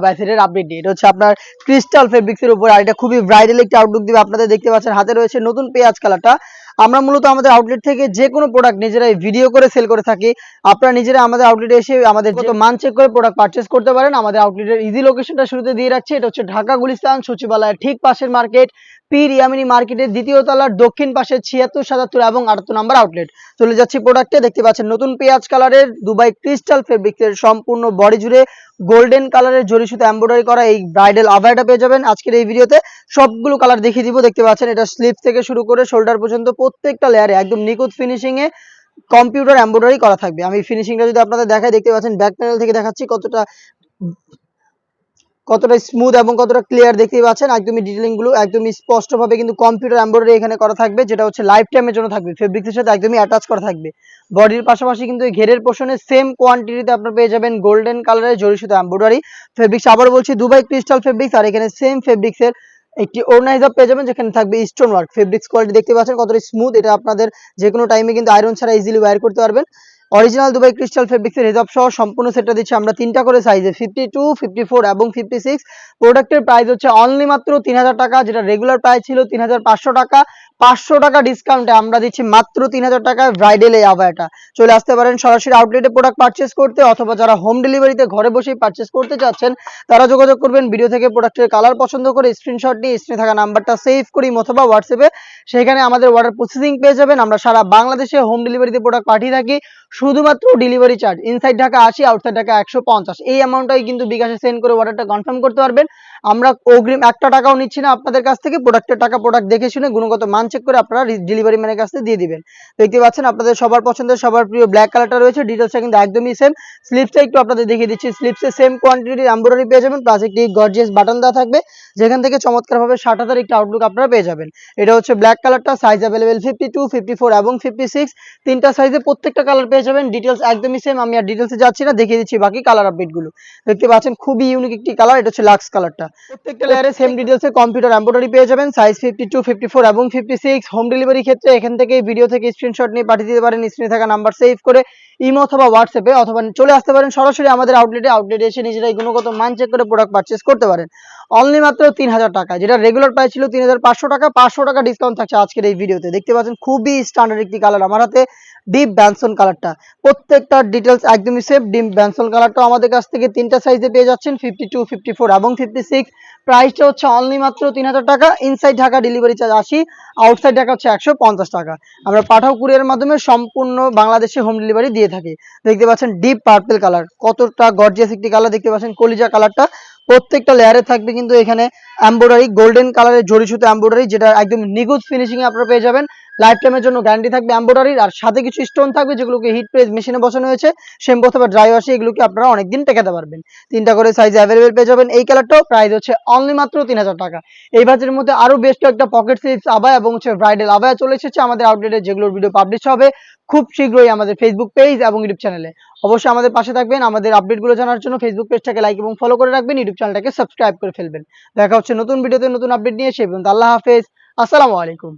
বাইসেটের update নিয়ে। এটা হচ্ছে আপনার ক্রিস্টাল ফেব্রিক্স এর উপর, আর এটা খুবই ব্রাইডাল একটা আউটলুক দিবে। আপনাদের দেখতে পাচ্ছেন হাতে রয়েছে নতুন পেঁয়াজ কালারটা। আমরা মূলত আমাদের আউটলেট থেকে যে কোনো প্রোডাক্ট নিজেরাই ভিডিও করে সেল করে থাকি। আপনারা নিজেরা আমাদের আউটলেটে এসে আমাদের কত মান চেক করে প্রোডাক্ট পারচেজ করতে পারেন। আমাদের আউটলেটের ইজি লোকেশনটা শুরুতে দিয়ে রাখছি। এটা হচ্ছে ঢাকা গুলিস্তান সচিবালয়ের ঠিক পাশের মার্কেট, পীর ইয়ামিনী মার্কেটের দ্বিতীয় তলার দক্ষিণ পাশে ৭৬, ৭৭ এবং ৭৮ নাম্বার আউটলেট। চলে যাচ্ছি প্রোডাক্টে। দেখতে পাচ্ছেন নতুন পেঁয়াজ কালারের দুবাই ক্রিস্টাল ফেব্রিক্সের সম্পূর্ণ বডি জুড়ে গোল্ডেন কালারের জরি সুতো এমব্রয়ডারি করা এই ব্রাইডাল আভায়াটা পেয়ে যাবেন আজকের এই ভিডিওতে। সবগুলো কালার দেখিয়ে দিব। দেখতে পাচ্ছেন এটা স্লিভ থেকে শুরু করে শোল্ডার পর্যন্ত প্রত্যেকটা লেয়ারে একদম নিখুঁত ফিনিশিং এ কম্পিউটার এমব্রয়ডারি করা থাকবে। আমি ফিনিশিংটা যদি আপনাদের দেখাই, দেখতে পাচ্ছেন ব্যাক প্যানেল থেকে দেখাচ্ছি কতটা স্মুথ এবং কতটা ক্লিয়ার দেখতেই পাচ্ছেন। একদমই ডিটেইলিং গুলো একদমই স্পষ্টভাবে কিন্তু কম্পিউটার এমব্রয়ডারি এখানে করা থাকবে, যেটা হচ্ছে লাইফ টাইমের জন্য থাকবে। ফেব্রিক্সের সাথে একদমই অ্যাটাচ করা থাকবে। বডির পাশাপাশি কিন্তু এই ঘেরের পোর্শনে সেম কোয়ান্টিটিতে আপনারা পেয়ে যাবেন গোল্ডেন কালারের জরি সুতো এমব্রয়ডারি ফেব্রিক্স। আবার বলছি দুবাই ক্রিস্টাল ফেব্রিক্স, আর এখানে সেম ফেব্রিক্সের একটি ওড়না হিসাব পেয়ে যাবেন, যেখানে থাকবে স্টোন ওয়ার্ক। ফেব্রিক্স কোয়ালিটি দেখতে পাচ্ছেন কতটা স্মুথ। এটা আপনাদের যে কোনো টাইমে কিন্তু আয়রন ছাড়া ইজিলি ওয়্যার করতে পারবেন। অরিজিনাল দুবাই ক্রিস্টাল ফেব্রিক্সের হিজাব সহ সম্পূর্ণ সেটটা দিচ্ছি আমরা তিনটা করে সাইজে, 52, 54 এবং 56। প্রোডাক্টের প্রাইস হচ্ছে অনলি মাত্র ৩০০০ টাকা, যেটা রেগুলার প্রাইস ছিল ৩৫০০ টাকা। 500 টাকা ডিসকাউন্টে আমরা দিচ্ছি মাত্র ৩০০০ টাকায় ব্রাইডাল এই আভায়াটা। চলে আসতে পারেন সরাসরি আউটলেটে প্রোডাক্ট পারচেস করতে, অথবা যারা হোম ডেলিভারিতে ঘরে বসেই পারচেস করতে চাচ্ছেন তারা যোগাযোগ করবেন। ভিডিও থেকে প্রোডাক্টের কালার পছন্দ করে স্ক্রিনশট নিয়ে স্ক্রিনে থাকা নাম্বারটা সেভ করি অথবা হোয়াটসঅ্যাপে সেখানে আমাদের অর্ডার প্রসেসিং পেয়ে যাবেন। আমরা সারা বাংলাদেশে হোম ডেলিভারিতে প্রোডাক্ট পাঠিয়ে থাকি। শুধুমাত্র delivery charge inside Dhaka ৮০, outside Dhaka ১৫০। এই অ্যামাউন্টটাই কিন্তু বিকাশে সেন্ড করে অর্ডারটা কনফার্ম করতে পারবেন। আমরা অগ্রিম একটা টাকাও নিচ্ছি না আপনাদের কাছ থেকে। প্রোডাক্টের টাকা প্রোডাক্ট দেখে শুনে গুণগত মান চেক করে আপনারা ডেলিভারি ম্যানের কাছে দিয়ে দিবেন। দেখতে পাচ্ছেন আপনাদের সবার পছন্দের সবার প্রিয় ব্ল্যাক কালারটা রয়েছে। ডিটেলসটা কিন্তু একদমই সেম। স্লিপসটা একটু আপনাদের দেখিয়ে দিচ্ছি। স্লিপসে সেম কোয়ান্টিটির এমব্রয়ডারি পেয়ে যাবেন, প্লাস একটি গর্জিয়াস বাটন দেওয়া থাকবে, যেখান থেকে চমৎকারভাবে ৬০,০০০ একটি আউটলুক আপনারা পেয়ে যাবেন। এটা হচ্ছে ব্ল্যাক কালারটা, সাইজ অ্যাভেলেবেল 52, 54 এবং 56। তিনটা সাইজে প্রত্যেকটা কালার পেয়ে যাবেন। ডিটেলস একদমই সেম। আমি আর ডিটেলসে যাচ্ছি না, দেখিয়ে দিচ্ছি বাকি কালার আপডেটগুলো। দেখতে পাচ্ছেন খুবই ইউনিক একটি কালার। এটা হচ্ছে লাক্স কালারটা। প্রত্যেকটা লেয়ারে সেম ডিটেলসে কম্পিউটার এমব্রয়ডারি পেয়ে যাবেন, সাইজ 52, 54 এবং 56। হোম ডেলিভারি ক্ষেত্রে এখান থেকে ভিডিও থেকে স্ক্রিনশট নিয়ে পাঠিয়ে দিতে পারেন স্ক্রিনে থাকা নাম্বার সেভ করে ইমো অথবা হোয়াটসঅ্যাপে, অথবা চলে আসতে পারেন সরাসরি আমাদের আউটলেটে এসে নিজেরাই গুণগত মান চেক করে প্রোডাক্ট পারচেস করতে পারেন। অনলি মাত্র ৩০০০ টাকা, যেটা রেগুলার প্রাইস ছিল ৩৫০০ টাকা। ৫০০ টাকা ডিসকাউন্ট থাকছে আজকের এই ভিডিওতে। দেখতে পাচ্ছেন খুবই স্ট্যান্ডার্ড একটি কালার আমার হাতে, ডিপ ব্যানসন কালারটা। প্রত্যেকটা ডিটেলস একদমই সেম। ডিপ ব্যানসন কালারটা আমাদের কাছ থেকে তিনটা সাইজে পেয়ে যাচ্ছেন, 52, 54 এবং 56। প্রাইসটা হচ্ছে অনলি মাত্র ৩০০০ টাকা। Inside Dhaka delivery charge ৮০, outside Dhaka হচ্ছে ১৫০ টাকা। আমরা পাঠাও কুরিয়ারের মাধ্যমে সম্পূর্ণ বাংলাদেশে হোম ডেলিভারি দিয়ে থাকি। দেখতে পাচ্ছেন ডিপ পার্পল কালার, কতটা গর্জিয়াস একটি কালার। দেখতে পাচ্ছেন কলিজা কালারটা। প্রত্যেকটা লেয়ারে থাকবে কিন্তু এখানে এমব্রয়ডারি, গোল্ডেন কালারের জরি সুতো এমব্রয়ডারি, যেটা একদম নিখুঁত ফিনিশিং এ আপনারা পেয়ে যাবেন। লাইফ টাইমের জন্য গ্যারান্টি থাকবে এমব্রয়ডারির, আর সাথে কিছু স্টোন থাকবে যেগুলোকে হিট প্রেস মেশিনে বসানো হয়েছে, শ্যাম্পু অথবা ড্রাই ওয়াশে এগুলোকে আপনারা অনেকদিন টেকাতে পারবেন। তিনটা করে সাইজ অ্যাভেলেবেল পেয়ে যাবেন। এই কালারটাও প্রাইস হচ্ছে অনলি মাত্র ৩০০০ টাকা। এই বাজেটের মধ্যে আরো বেস্ট একটা পকেট স্লিভস আবায়া এবং হচ্ছে ব্রাইডাল আবায়া চলে এসেছে আমাদের আউটলেটে, যেগুলোর ভিডিও পাবলিশ হবে খুব শীঘ্রই আমাদের ফেসবুক পেজ এবং ইউটিউব চ্যানেলে। অবশ্যই আমাদের পাশে থাকবেন। আমাদের আপডেটগুলো জানার জন্য ফেসবুক পেজটাকে লাইক এবং ফলো করে রাখবেন, ইউটিউব চ্যানেলটাকে সাবস্ক্রাইব করে ফেলবেন। দেখা হচ্ছে নতুন ভিডিওতে নতুন আপডেট নিয়ে। সে পর্যন্ত আল্লাহ হাফেজ, আসসালামু আলাইকুম।